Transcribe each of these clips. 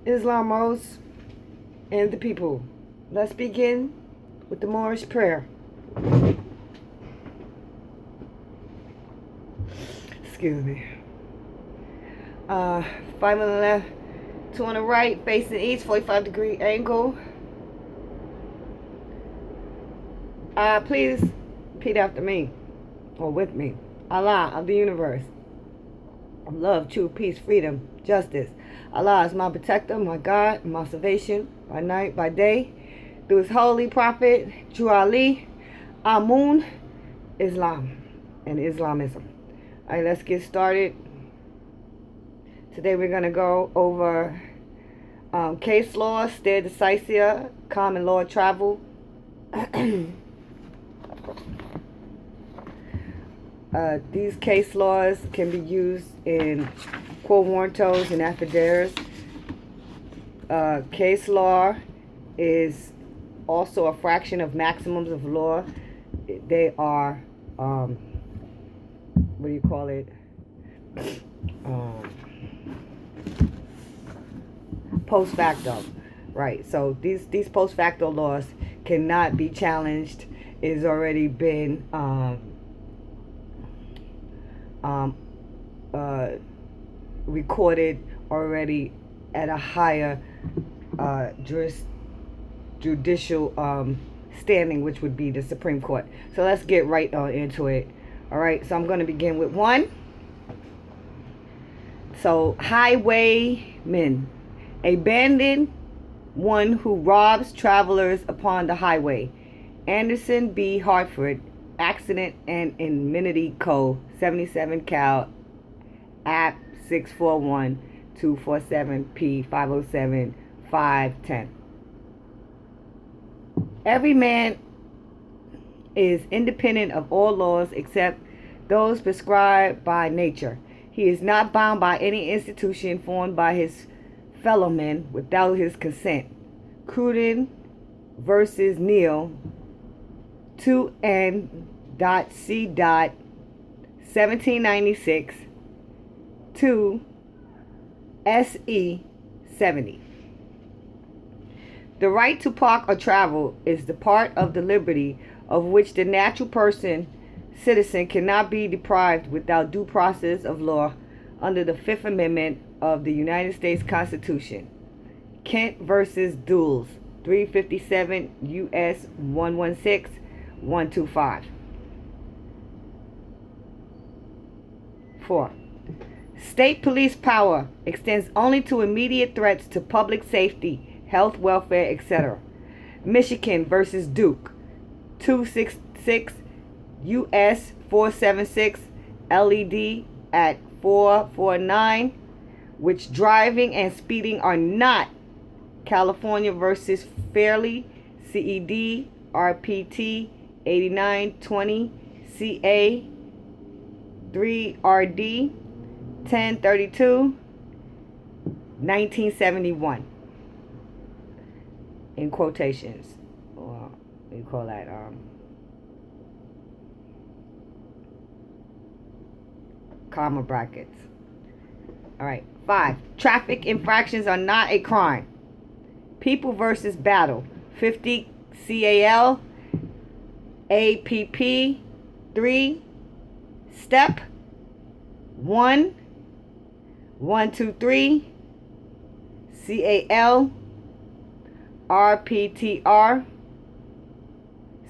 Islamos, and the people. Let's begin with the Moorish prayer. Excuse me. 5 on the left, 2 on the right, facing east, 45-degree angle. Please repeat after me, or with me. Allah of the universe, love, truth, peace, freedom, justice. Allah is my protector, my God, my salvation, by night, by day, through his holy prophet, Drew Ali, Amun, Islam, and Islamism. All right, let's get started. Today we're going to go over case law, stare decisis, common law travel. These case laws can be used in quo warrantos and affidavits. Case law is also a fraction of maximums of law. They are, what do you call it? Post facto, right? So these post facto laws cannot be challenged. It has already been recorded already at a higher judicial standing, which would be the Supreme Court. So let's get right into it. All right, so I'm going to begin with 1. So highwaymen, a bandit, one who robs travelers upon the highway. Anderson B. Hartford, Accident and Indemnity Code 77 Cal App 641 247 P 507 510. Every man is independent of all laws except those prescribed by nature. He is not bound by any institution formed by his fellow men without his consent. Cruden versus Neal 2N.C. 1796 to SE 70. The right to park or travel is the part of the liberty of which the natural citizen cannot be deprived without due process of law under the Fifth Amendment of the United States Constitution. Kent versus Duels 357 U.S. 116 125. 4. State police power extends only to immediate threats to public safety, health, welfare, etc. Michigan versus Duke 266 U.S. 476 LED at 449, which driving and speeding are not. California versus Fairley CED RPT 8920 CA 3RD 1032 1971. In quotations, or you call that comma brackets. All right. 5. Traffic infractions are not a crime. People versus Battle 50 CAL APP 3 Step 1 123 CAL RPTR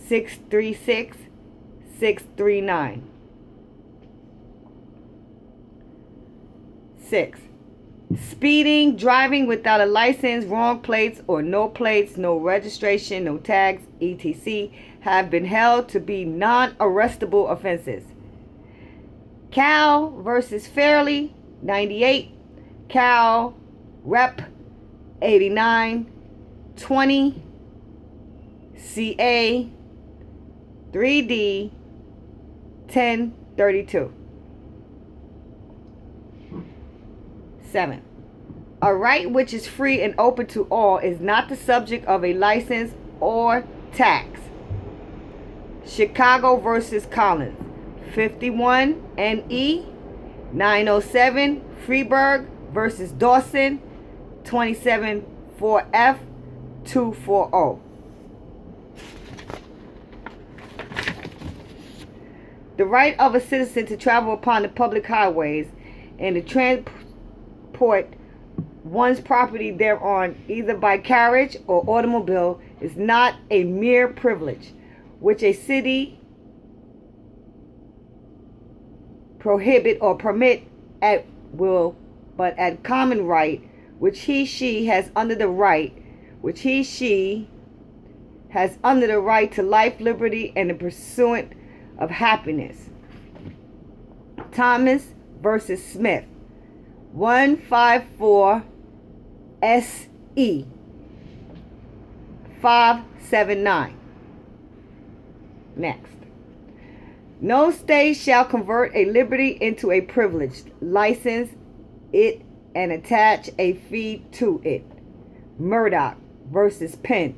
636 639. 6. Speeding, driving without a license, wrong plates or no plates, no registration, no tags, etc. have been held to be non-arrestable offenses. Cal versus Fairley 98, Cal Rep 8920 CA 3D 1032. 7. A right which is free and open to all is not the subject of a license or tax. Chicago versus Collins 51 NE 907 Freeburg versus Dawson 274F 240. The right of a citizen to travel upon the public highways and to transport one's property thereon, either by carriage or automobile, is not a mere privilege which a city prohibit or permit at will, but at common right, which he/she has under the right, to life, liberty, and the pursuit of happiness. Thomas versus Smith, 154 SE 579. Next. No state shall convert a liberty into a privilege, license it, and attach a fee to it. Murdoch versus Penn,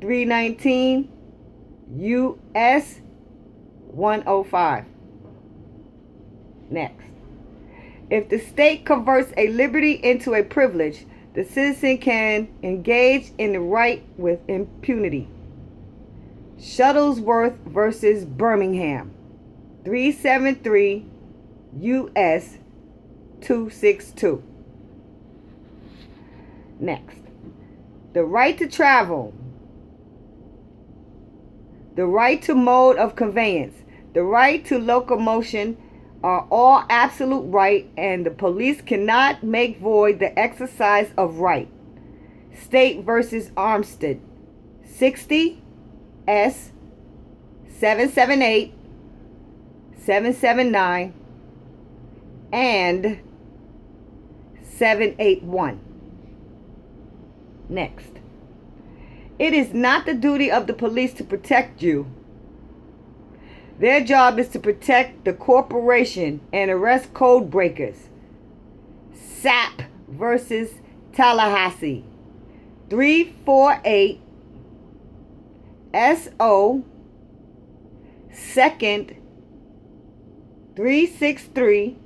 319 U.S. 105. Next. If the state converts a liberty into a privilege, the citizen can engage in the right with impunity. Shuttlesworth versus Birmingham, 373 U.S. 262. Next. The right to travel, the right to mode of conveyance, the right to locomotion are all absolute right, and the police cannot make void the exercise of right. State versus Armstead, 60 S 778 779 and 781. Next. It is not the duty of the police to protect you. Their job is to protect the corporation and arrest code breakers. Sapp versus Tallahassee, 348 SO 2nd 363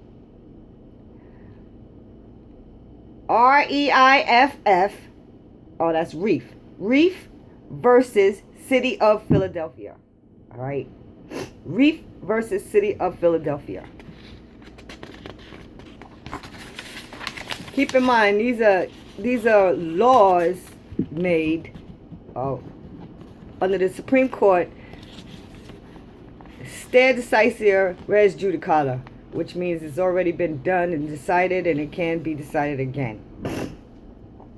REIFF. Oh, that's Reef versus City of Philadelphia. All right. Reef versus City of Philadelphia. Keep in mind, these are laws made under the Supreme Court, stare decisis res judicata, which means it's already been done and decided, and it can be decided again.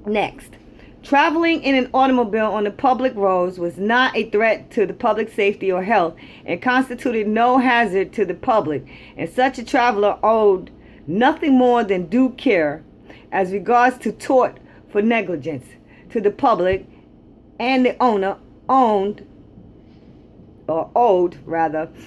Next. Traveling in an automobile on the public roads was not a threat to the public safety or health and constituted no hazard to the public, and such a traveler owed nothing more than due care as regards to tort for negligence to the public, and the owner owed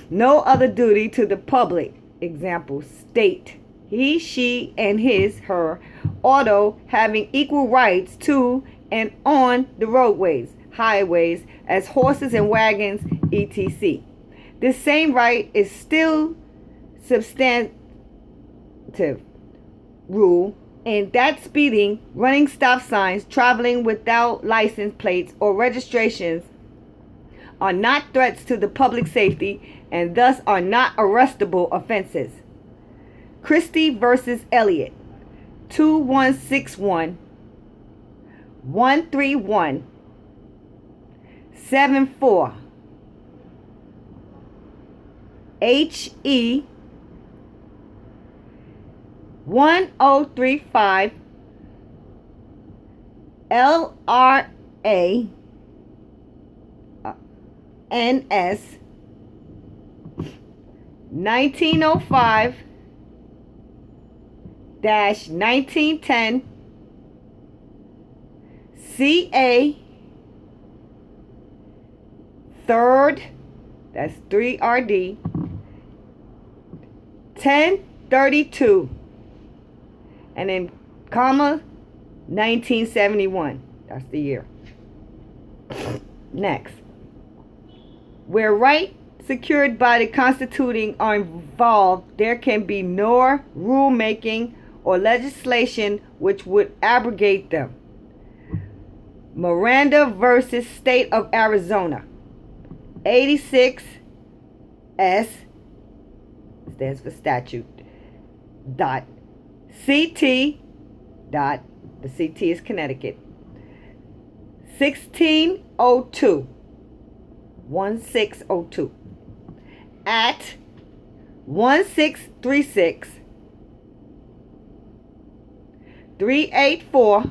no other duty to the public. Example, state, he, she, and her auto having equal rights to and on the roadways, highways, as horses and wagons, etc. This same right is still substantive rule in that speeding, running stop signs, traveling without license plates or registrations are not threats to the public safety and thus are not arrestable offenses. Christie versus Elliott, 2161 131 74 HE 1035 LRA NS 1905 -1910 CA 3rd, that's 3RD 1032, and then comma 1971, that's the year. Next. Where right secured by the Constitution are involved, there can be no rulemaking or legislation which would abrogate them. Miranda versus State of Arizona. 86 S stands for statute. Dot CT dot, the CT is Connecticut. 1602 1602 at 1636 384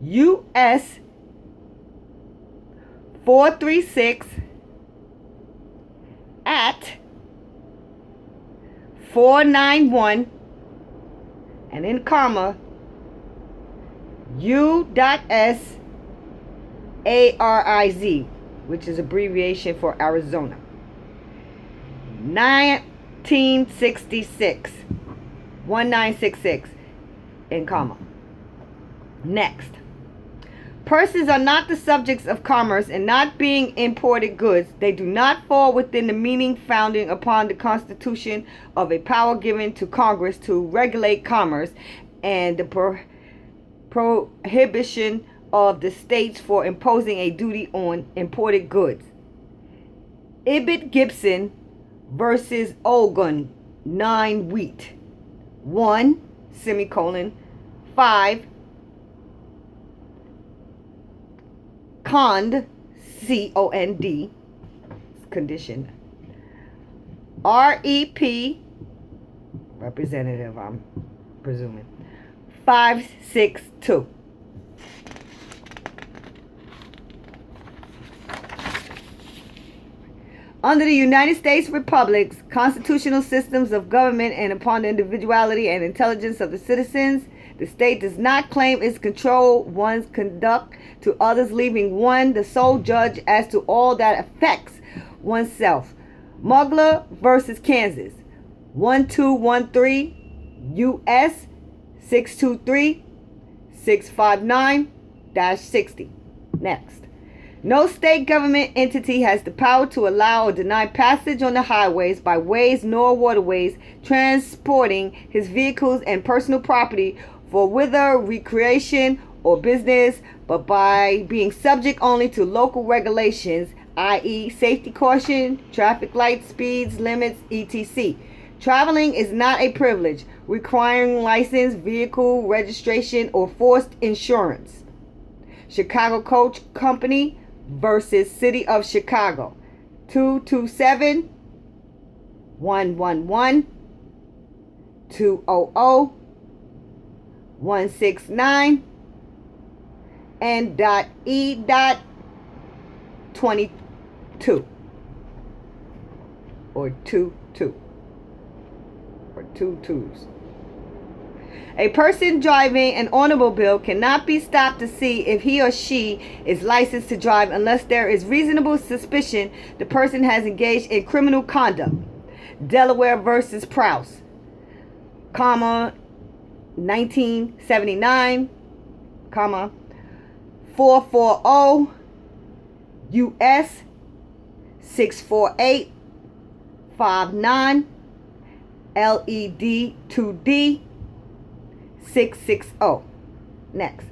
US 436 at 491 and in comma U.S. ARIZ, which is abbreviation for Arizona. 1966 1966 in comma. Next. Persons are not the subjects of commerce, and not being imported goods, they do not fall within the meaning founding upon the Constitution of a power given to Congress to regulate commerce and the prohibition of the states for imposing a duty on imported goods. Ibit Gibson versus Ogun 9 wheat 1 semicolon 5 Cond COND condition REP representative, I'm presuming 562. Under the United States Republic's constitutional systems of government and upon the individuality and intelligence of the citizens, the state does not claim its control one's conduct to others, leaving one the sole judge as to all that affects oneself. Mugler versus Kansas 1213 US 623 659-60. Next. No state government entity has the power to allow or deny passage on the highways, byways, nor waterways, transporting his vehicles and personal property for whether recreation or business, but by being subject only to local regulations, i.e. safety caution, traffic lights, speeds, limits, etc. Traveling is not a privilege, requiring license, vehicle registration, or forced insurance. Chicago Coach Company versus City of Chicago 227 111 200 169 and .E. 22 or 22 or 22s. A person driving an automobile cannot be stopped to see if he or she is licensed to drive unless there is reasonable suspicion the person has engaged in criminal conduct. Delaware versus Prowse, 1979, 440 US 648 59 LED 2D 660. Next.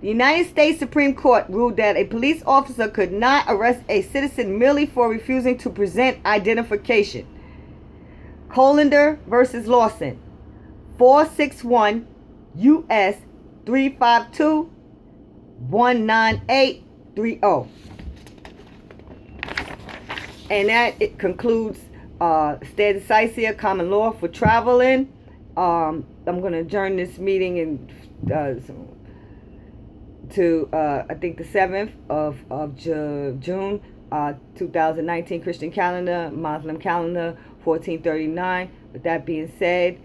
The United States Supreme Court ruled that a police officer could not arrest a citizen merely for refusing to present identification. Colander versus Lawson 461 US 352 19830. And that it concludes stare decisis, common law for traveling. I'm going to adjourn this meeting to I think the 7th of June 2019 Christian calendar, Muslim calendar 1439. With that being said,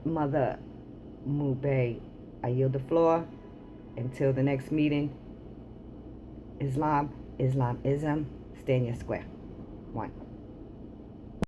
Mother Mubay, I yield the floor until the next meeting. Islamism, stay in your square. 1.